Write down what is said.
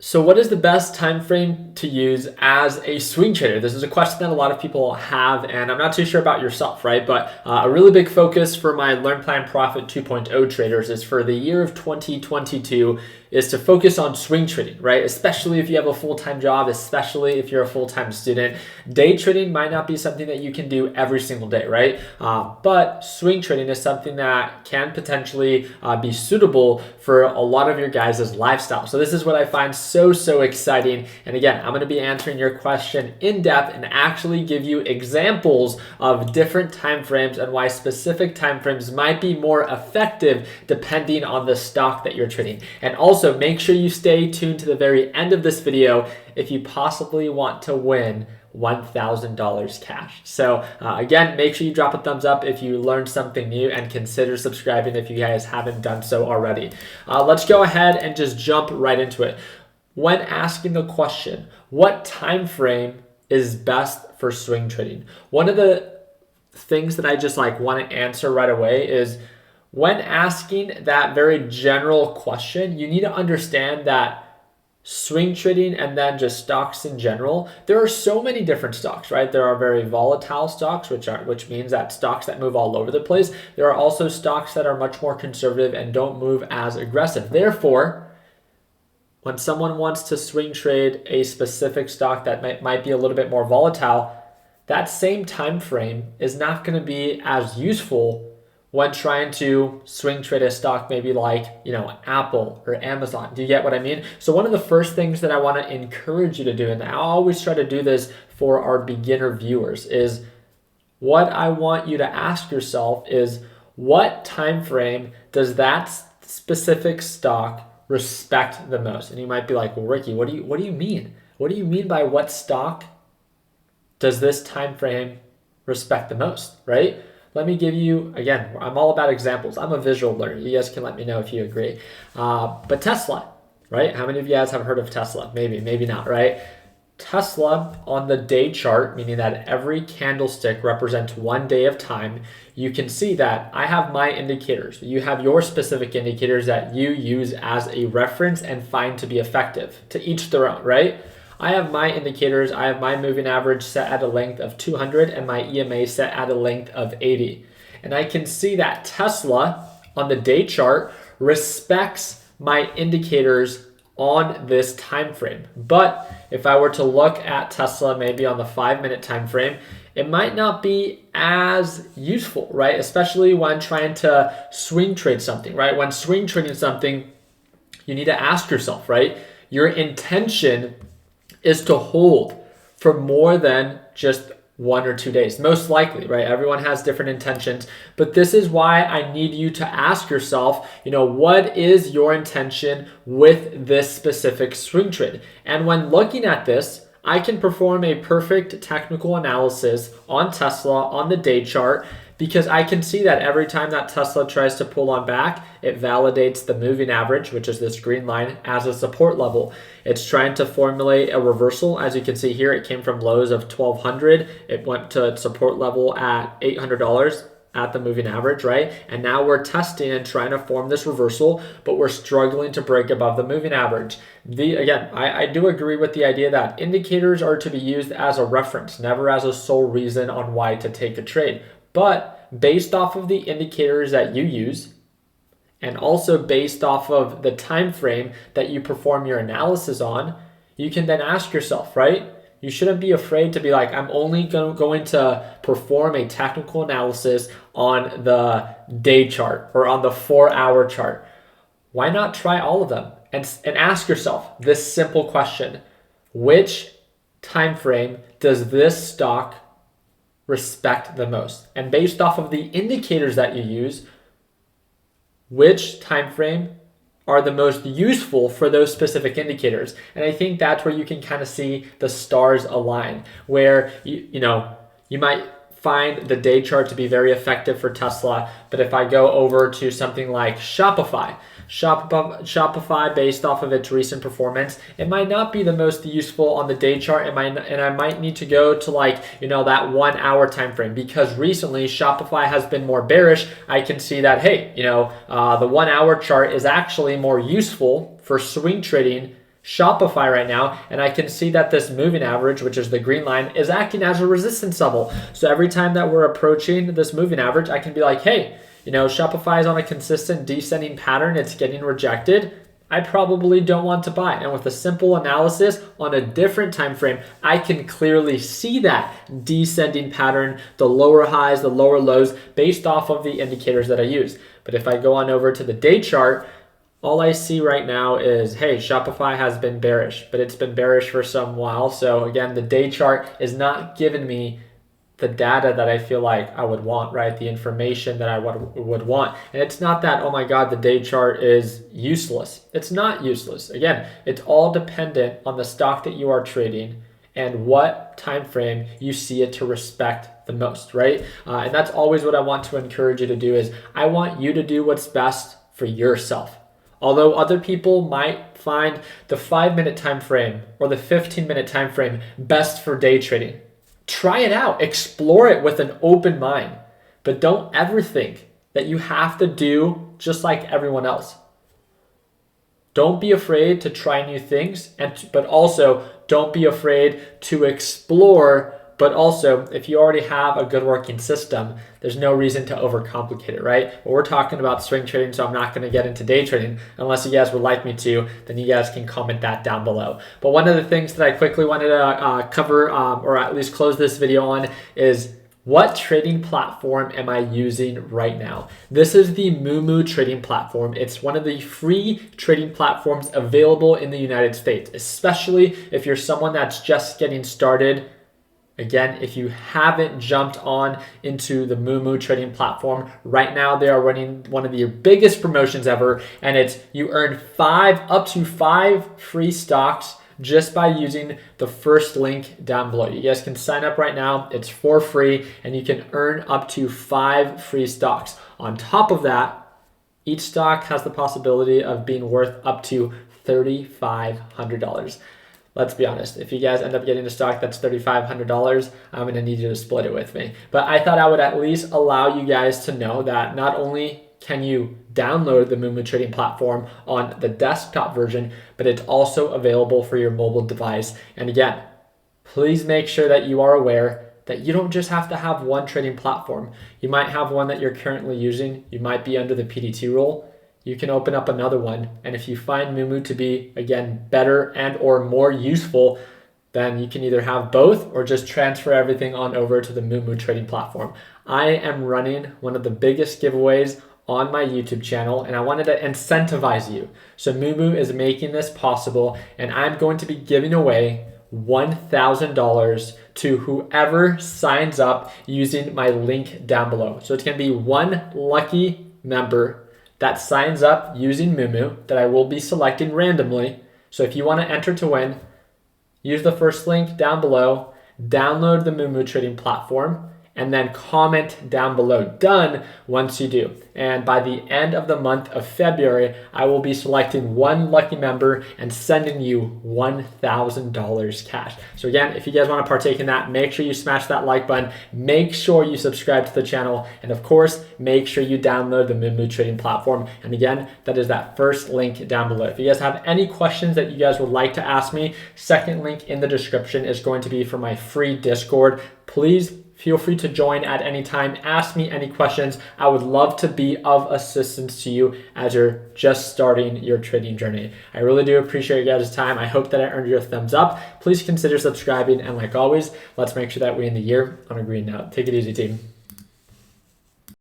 So what is the best time frame to use as a swing trader? This is a question that a lot of people have, and I'm not too sure about yourself, right? But a really big focus for my Learn Plan Profit 2.0 traders is for the year of 2022 is to focus on swing trading, right? Especially if you have a full-time job, especially if you're a full-time student. Day trading might not be something that you can do every single day, right? But swing trading is something that can potentially be suitable for a lot of your guys' lifestyle. So this is what I find so exciting. And again, I'm going to be answering your question in depth and actually give you examples of different time frames and why specific time frames might be more effective depending on the stock that you're trading. And also make sure you stay tuned to the very end of this video if you possibly want to win $1,000 cash. So again, make sure you drop a thumbs up if you learned something new and consider subscribing if you guys haven't done so already. Let's go ahead and just jump right into it. When asking the question, what time frame is best for swing trading? One of the things that I just want to answer right away is when asking that very general question, you need to understand that swing trading and then just stocks in general, there are so many different stocks, right? There are very volatile stocks, which means that stocks that move all over the place. There are also stocks that are much more conservative and don't move as aggressive. Therefore, when someone wants to swing trade a specific stock that might be a little bit more volatile, that same time frame is not going to be as useful when trying to swing trade a stock maybe like, Apple or Amazon. Do you get what I mean? So one of the first things that I want to encourage you to do, and I always try to do this for our beginner viewers, is what I want you to ask yourself is what time frame does that specific stock respect the most? And you might be like, well, Ricky, what do you mean? What do you mean by what stock does this time frame respect the most, right? Let me give you, again, I'm all about examples. I'm a visual learner. You guys can let me know if you agree. But Tesla, right? How many of you guys have heard of Tesla? Maybe not, right? Tesla on the day chart, meaning that every candlestick represents 1 day of time, you can see that I have my indicators. You have your specific indicators that you use as a reference and find to be effective. To each their own, right? I have my indicators. I have my moving average set at a length of 200 and my EMA set at a length of 80. And I can see that Tesla on the day chart respects my indicators on this time frame. But if I were to look at Tesla maybe on the 5-minute time frame, it might not be as useful, right? Especially when trying to swing trade something, right? When swing trading something, you need to ask yourself, right? Your intention is to hold for more than just 1 or 2 days, most likely, right? Everyone has different intentions, but this is why I need you to ask yourself, what is your intention with this specific swing trade? And when looking at this, I can perform a perfect technical analysis on Tesla on the day chart because I can see that every time that Tesla tries to pull on back, it validates the moving average, which is this green line, as a support level. It's trying to formulate a reversal. As you can see here, it came from lows of 1,200. It went to support level at $800 at the moving average, right? And now we're testing and trying to form this reversal, but we're struggling to break above the moving average. Again, I do agree with the idea that indicators are to be used as a reference, never as a sole reason on why to take a trade. But based off of the indicators that you use, and also based off of the time frame that you perform your analysis on, you can then ask yourself, right? You shouldn't be afraid to be like, I'm only going to perform a technical analysis on the day chart or on the 4-hour chart. Why not try all of them and ask yourself this simple question: which time frame does this stock respect the most? And based off of the indicators that you use, which time frame are the most useful for those specific indicators? And I think that's where you can kind of see the stars align, where you might find the day chart to be very effective for Tesla, but if I go over to something like Shopify based off of its recent performance, it might not be the most useful on the day chart. And I might need to go to that 1-hour time frame, because recently Shopify has been more bearish. I can see that, hey, the 1-hour chart is actually more useful for swing trading Shopify right now, and I can see that this moving average, which is the green line, is acting as a resistance level. So every time that we're approaching this moving average, I can be like, hey, Shopify is on a consistent descending pattern. It's getting rejected. I probably don't want to buy. And with a simple analysis on a different time frame, I can clearly see that descending pattern, the lower highs, the lower lows, based off of the indicators that I use. But if I go on over to the day chart, all I see right now is, hey, Shopify has been bearish, but it's been bearish for some while. So again, the day chart is not giving me the data that I feel like I would want, right? The information that I would want. And it's not that, oh my God, the day chart is useless. It's not useless. Again, it's all dependent on the stock that you are trading and what time frame you see it to respect the most, right? And that's always what I want to encourage you to do is I want you to do what's best for yourself. Although other people might find the 5-minute time frame or the 15-minute time frame best for day trading. Try it out, explore it with an open mind, but don't ever think that you have to do just like everyone else. Don't be afraid to try new things, but also don't be afraid to explore. But also, if you already have a good working system, there's no reason to overcomplicate it, right? Well, we're talking about swing trading, so I'm not going to get into day trading unless you guys would like me to. Then you guys can comment that down below. But one of the things that I quickly wanted to cover, or at least close this video on, is what trading platform am I using right now? This is the Moomoo trading platform. It's one of the free trading platforms available in the United States, especially if you're someone that's just getting started. Again, if you haven't jumped on into the Moomoo trading platform, right now they are running one of the biggest promotions ever, and it's you earn up to five free stocks just by using the first link down below. You guys can sign up right now. It's for free, and you can earn up to 5 free stocks. On top of that, each stock has the possibility of being worth up to $3,500. Let's be honest, if you guys end up getting a stock that's $3,500, I'm gonna need you to split it with me. But I thought I would at least allow you guys to know that not only can you download the Moomoo trading platform on the desktop version, but it's also available for your mobile device. And again, please make sure that you are aware that you don't just have to have one trading platform. You might have one that you're currently using. You might be under the PDT rule. You can open up another one. And if you find Moomoo to be, again, better and or more useful, then you can either have both or just transfer everything on over to the Moomoo trading platform. I am running one of the biggest giveaways on my YouTube channel, and I wanted to incentivize you. So Moomoo is making this possible, and I'm going to be giving away $1,000 to whoever signs up using my link down below. So it's going to be one lucky member that signs up using Moomoo that I will be selecting randomly. So if you want to enter to win, use the first link down below, download the Moomoo trading platform, and then comment down below done once you do. And by the end of the month of February, I will be selecting one lucky member and sending you $1,000 cash. So again, if you guys want to partake in that, make sure you smash that like button, make sure you subscribe to the channel, and of course, make sure you download the Moomoo trading platform. And again, that is that first link down below. If you guys have any questions that you guys would like to ask me, second link in the description is going to be for my free Discord. Please feel free to join at any time. Ask me any questions. I would love to be of assistance to you as you're just starting your trading journey. I really do appreciate your guys' time. I hope that I earned your thumbs up. Please consider subscribing. And like always, let's make sure that we end the year on a green note. Take it easy, team.